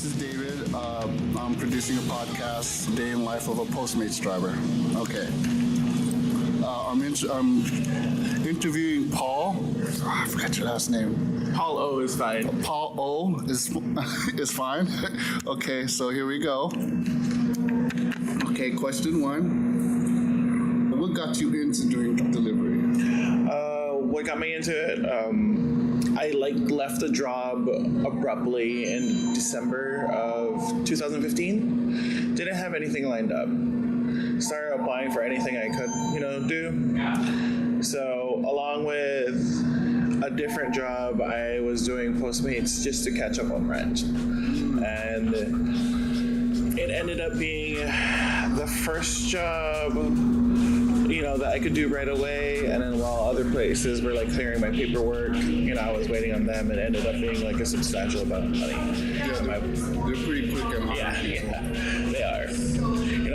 this is David. I'm producing a podcast, Day in Life of a Postmates Driver. Okay. I'm interviewing Paul. I forgot your last name. Paul O is fine. Paul O is fine. Okay, so here we go. Okay, question one. What got you into doing delivery? What got me into it? I left the job abruptly in December of 2015. Didn't have anything lined up. Started applying for anything I could, do. So along with a different job, I was doing Postmates just to catch up on rent. And it ended up being the first job that I could do right away, and then while other places were clearing my paperwork, I was waiting on them. It ended up being a substantial amount of money. Yeah, they're pretty quick on they are.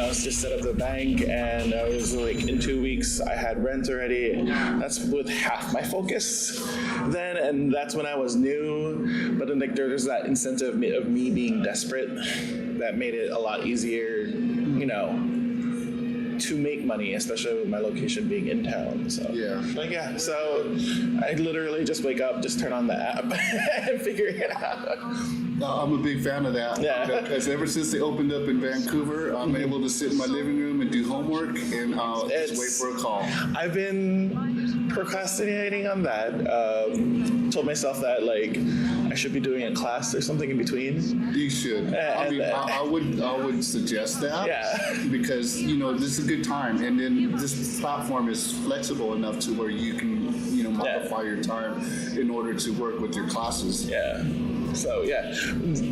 I was just set up the bank, and I was in 2 weeks I had rent already. That's with half my focus then, and that's when I was new. But then there's that incentive of me being desperate that made it a lot easier, to make money, especially with my location being in town. So so I literally just wake up, just turn on the app and figure it out. I'm a big fan of that. Yeah. Because ever since they opened up in Vancouver, I'm able to sit in my living room and do homework and just wait for a call. I've been procrastinating on that. Told myself that I should be doing a class or something in between. You should. I would suggest that. Yeah. Because this is a good time, and then this platform is flexible enough to where you can modify your time in order to work with your classes. Yeah. So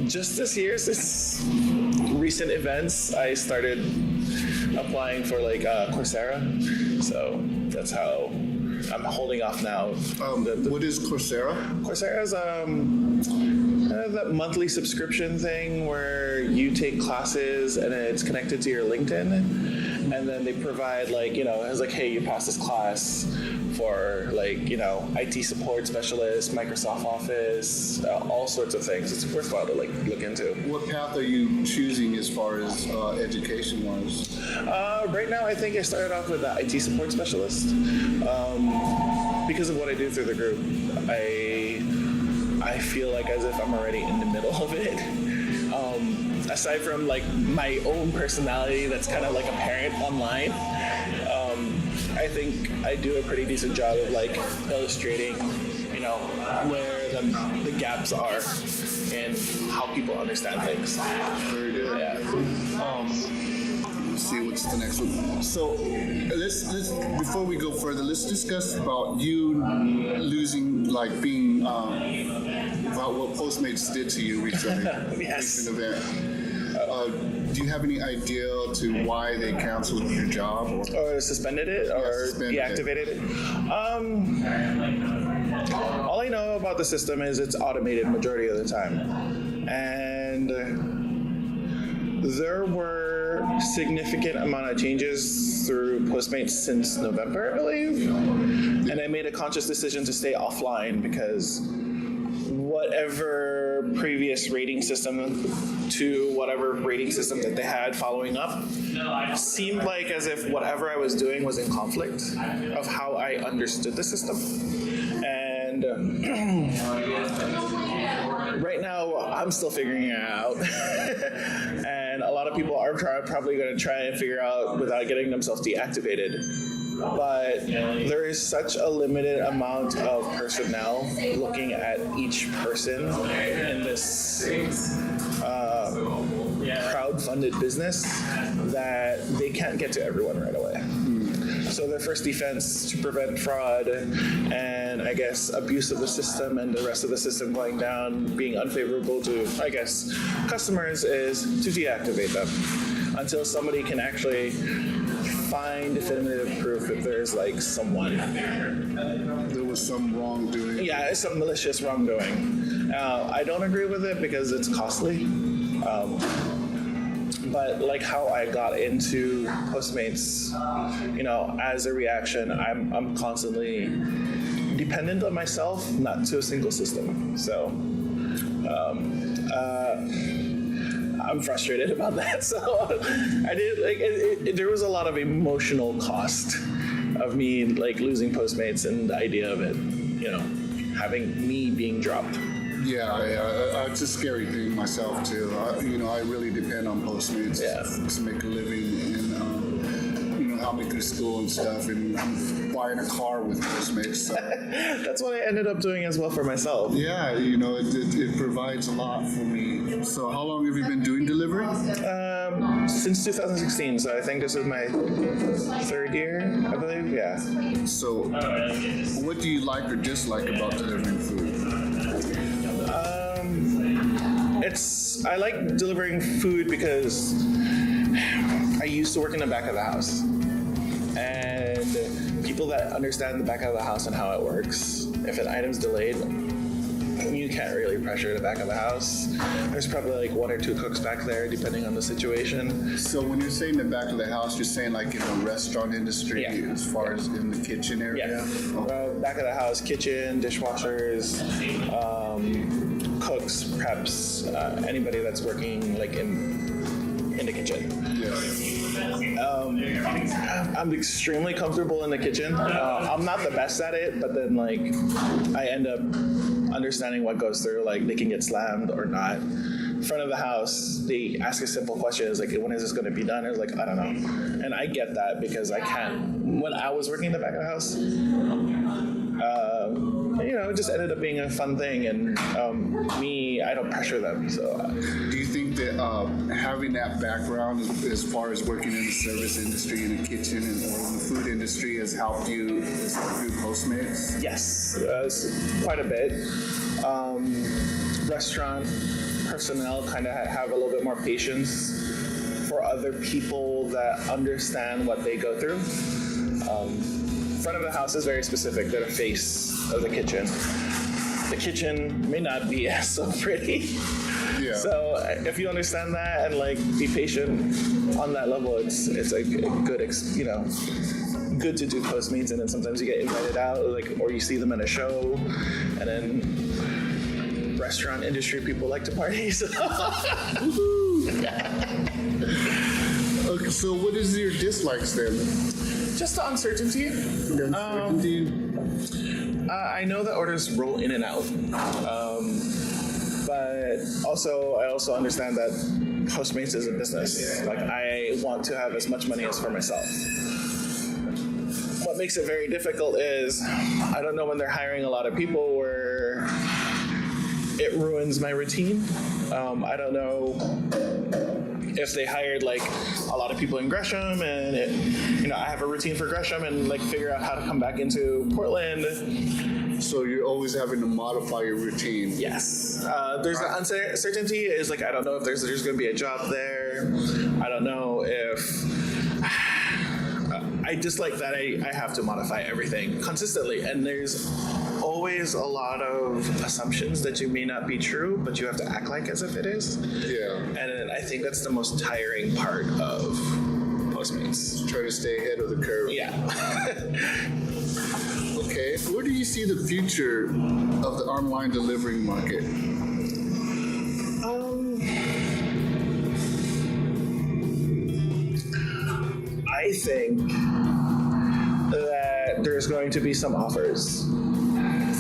just this year, since recent events, I started applying for Coursera. So that's how I'm holding off now. What is Coursera? Coursera is that monthly subscription thing where you take classes and it's connected to your LinkedIn, and then they provide it's hey, you passed this class for IT support specialist, Microsoft Office, all sorts of things. It's worthwhile to look into. What path are you choosing as far as education wise? Right now, I think I started off with the IT support specialist because of what I do through the group. I feel as if I'm already in the middle of it. Aside from my own personality that's kind of apparent online, I think I do a pretty decent job of illustrating, where the gaps are and how people understand things. Very good. Yeah. Let's see what's the next one. So let's before we go further, let's discuss about you losing being about what Postmates did to you recently. Yes. Recent event. Do you have any idea to why they canceled your job or suspended it or deactivated it? All I know about the system is it's automated majority of the time, and there were significant amount of changes through Postmates since November, I believe, and I made a conscious decision to stay offline because whatever previous rating system to whatever rating system that they had following up seemed as if whatever I was doing was in conflict of how I understood the system. And right now, I'm still figuring it out. And a lot of people are probably going to try and figure out without getting themselves deactivated. But there is such a limited amount of personnel looking at each person in this crowd-funded business that they can't get to everyone right away. So their first defense to prevent fraud and, I guess, abuse of the system and the rest of the system going down, being unfavorable to, I guess, customers is to deactivate them until somebody can actually find definitive proof that there's someone. There was some wrongdoing. Yeah, some malicious wrongdoing. I don't agree with it because it's costly. But how I got into Postmates, as a reaction, I'm constantly dependent on myself, not to a single system. So I'm frustrated about that. So I did there was a lot of emotional cost of me like losing Postmates and the idea of it, having me being dropped. Yeah, it's a scary thing myself too. I really depend on Postmates to make a living and help me through school and stuff. And I'm buying a car with Postmates. So. That's what I ended up doing as well for myself. Yeah, it provides a lot for me. So how long have you been doing delivery? Since 2016, so I think this is my third year, I believe. Yeah. So, what do you like or dislike about delivering food? I like delivering food because I used to work in the back of the house. And people that understand the back of the house and how it works, if an item's delayed, you can't really pressure the back of the house. There's probably like one or two cooks back there, depending on the situation. So when you're saying the back of the house, you're saying like in the restaurant industry, as far as in the kitchen area? Yeah. Back of the house, kitchen, dishwashers, cooks, preps, anybody that's working like in the kitchen. Yeah. I'm extremely comfortable in the kitchen. I'm not the best at it, but then like I end up understanding what goes through. Like they can get slammed or not. Front of the house, they ask a simple question: "Is like, when is this going to be done?" I was like, I don't know, and I get that because I can't. When I was working in the back of the house, it just ended up being a fun thing, and I don't pressure them. So, do you think that having that background, as far as working in the service industry, in the kitchen, or in the food industry, has helped you through Postmates? Yes, quite a bit. Restaurant personnel kind of have a little bit more patience for other people that understand what they go through. Front of the house is very specific. They're the face of the kitchen. The kitchen may not be so pretty. Yeah. So if you understand that and like be patient on that level, it's a good good to do Postmates, and then sometimes you get invited out, or you see them in a show, and then restaurant industry people like to party. So. Okay, so what is your dislikes then? Just the uncertainty. I know that orders roll in and out, but I also understand that Postmates is a business. Like I want to have as much money as for myself. What makes it very difficult is I don't know when they're hiring a lot of people where it ruins my routine. I don't know if they hired like a lot of people in Gresham and I have a routine for Gresham and like figure out how to come back into Portland. So you're always having to modify your routine. Yes. There's the uncertainty is like, I don't know if there's going to be a job there. I don't know if I dislike that I have to modify everything consistently, and there's always a lot of assumptions that you may not be true, but you have to act like as if it is. Yeah. And I think that's the most tiring part of Postmates. Try to stay ahead of the curve. Yeah. Okay. Where do you see the future of the online delivery market? I think that there's going to be some offers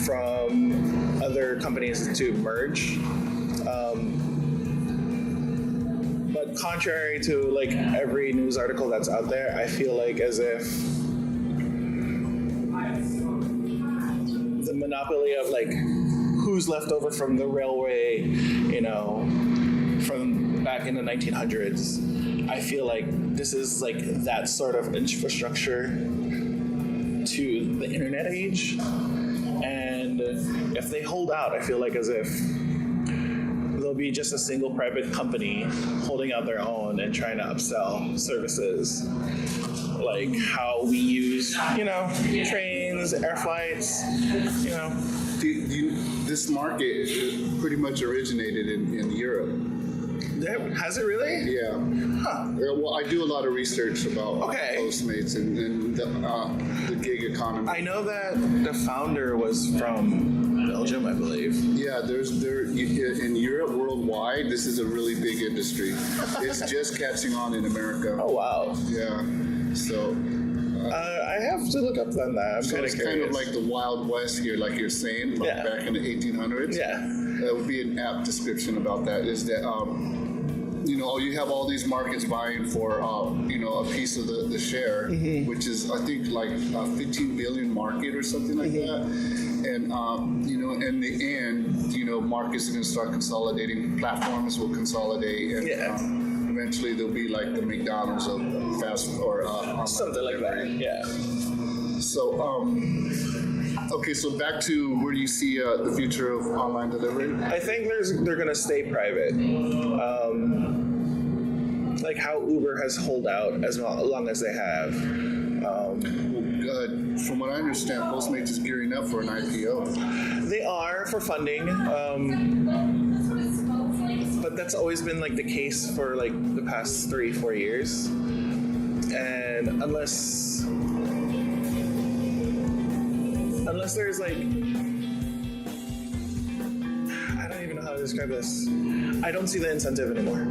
from other companies to merge. But contrary to like every news article that's out there, I feel like as if the monopoly of like who's left over from the railway, from back in the 1900s, I feel like this is like that sort of infrastructure to the internet age. And if they hold out, I feel like as if there'll be just a single private company holding out their own and trying to upsell services, like how we use, trains, air flights, This market pretty much originated in Europe. Has it really? Yeah. Huh. Well, I do a lot of research about Postmates and the gig economy. I know that the founder was from Belgium, I believe. Yeah, in Europe, worldwide, this is a really big industry. It's just catching on in America. Oh, wow. Yeah, so I have to look up on that. I'm so kind of it's curious. kind of like the Wild West here, like you're saying, like Yeah. back in the 1800s. Yeah. That would be an apt description about that. Is that you have all these markets vying for a piece of the share, which is I think like a 15 billion market or something like that. And in the end, markets are going to start consolidating. Platforms will consolidate, and eventually they'll be like the McDonald's of fast or Something like that. Yeah. So, okay, so back to where do you see the future of online delivery? I think they're going to stay private. Like how Uber has held out as long as they have. From what I understand, Postmates is gearing up for an IPO. They are for funding. But that's always been like the case for like the past 3-4 years. And unless there's like, I don't even know how to describe this. I don't see the incentive anymore.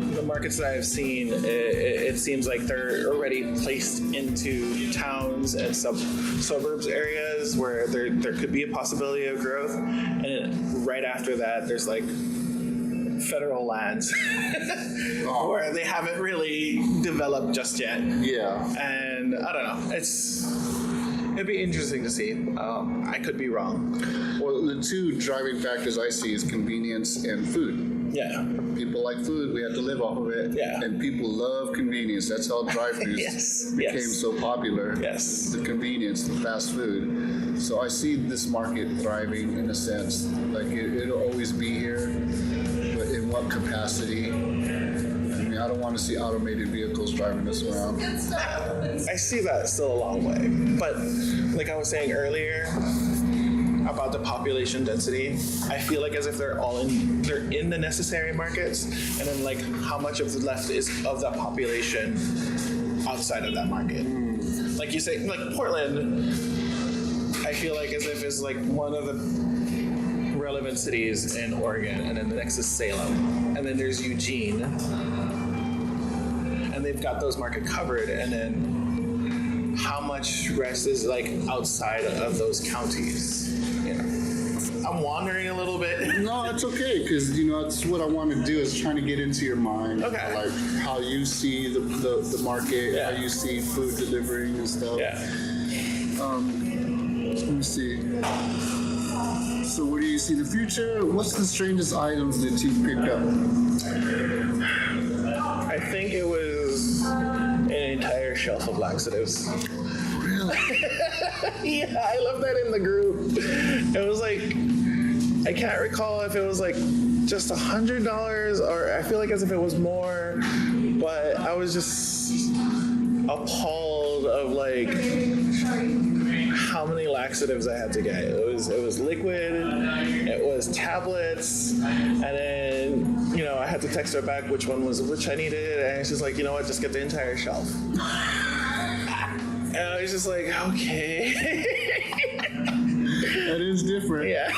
The markets that I've seen, it seems like they're already placed into towns and suburbs areas where there could be a possibility of growth. And then right after that, there's like federal lands where they haven't really developed just yet. Yeah. And I don't know. It'd be interesting to see. I could be wrong. Well, the two driving factors I see is convenience and food. Yeah. People like food, we have to live off of it. Yeah. And people love convenience. That's how drive-thrus became so popular. Yes. The convenience, the fast food. So I see this market thriving in a sense. Like it'll always be here, but in what capacity? I mean, I don't want to see automated vehicles driving us around. I see that still a long way. But like I was saying earlier about the population density, I feel like as if they're in the necessary markets, and then like how much of the left is of that population outside of that market. Like you say, like Portland, I feel like as if it's like one of the relevant cities in Oregon, and then the next is Salem, and then there's Eugene, and they've got those market covered, and then how much rest is like outside of those counties. I'm wandering a little bit. No, it's okay, because that's what I want to do is trying to get into your mind. Okay. Like how you see the market, how you see food delivering and stuff. Yeah. Let me see. So where do you see the future? What's the strangest items that you picked up? I think it was an entire shelf of laxatives. Really? Yeah, I left that in the group. It was like, I can't recall if it was like just $100 or I feel like as if it was more, but I was just appalled of like how many laxatives I had to get. It was liquid, it was tablets, and then I had to text her back which I needed, and she's like, you know what, just get the entire shelf. And I was just like, okay. That is different. Yeah.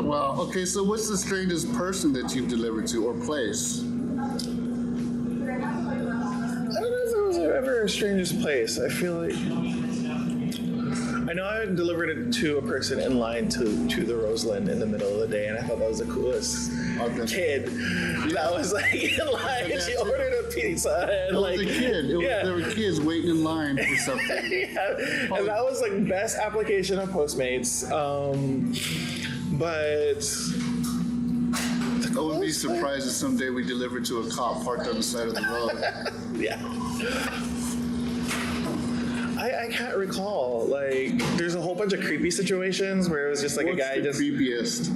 Well, okay, so what's the strangest person that you've delivered to or place? I don't know if there was ever a strangest place. I feel like I know I delivered it to a person in line to the Roseland in the middle of the day, and I thought that was the coolest kid that was like in line. She ordered a pizza and It like was a kid. There were kids waiting in line for something. Yeah, and that was like best application of Postmates. But I wouldn't be surprised if someday we deliver to a cop parked on the side of the road. yeah. I can't recall. Like, there's a whole bunch of creepy situations where it was just like What's a guy the creepiest?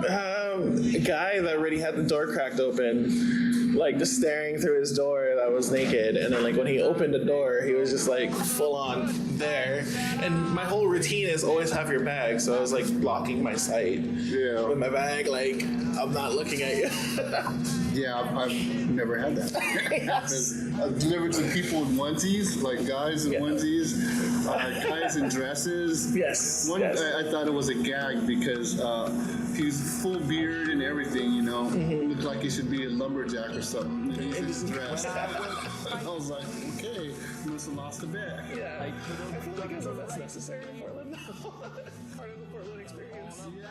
a guy that already had the door cracked open, like just staring through his door that was naked, and then like when he opened the door, he was just like full on there. And my whole routine is always have your bag, so I was like blocking my sight with my bag, like I'm not looking at you. Yeah, I've never had that. I've delivered to people in onesies, like guys in onesies, guys in dresses. Yes. I thought it was a gag because he's full beard and everything, you know. Looked like he should be a lumberjack or something. And he's just dressed. I was like, okay, you must have lost a bet. Yeah. I feel like that's necessary in Portland. Part of the Portland experience. Yeah.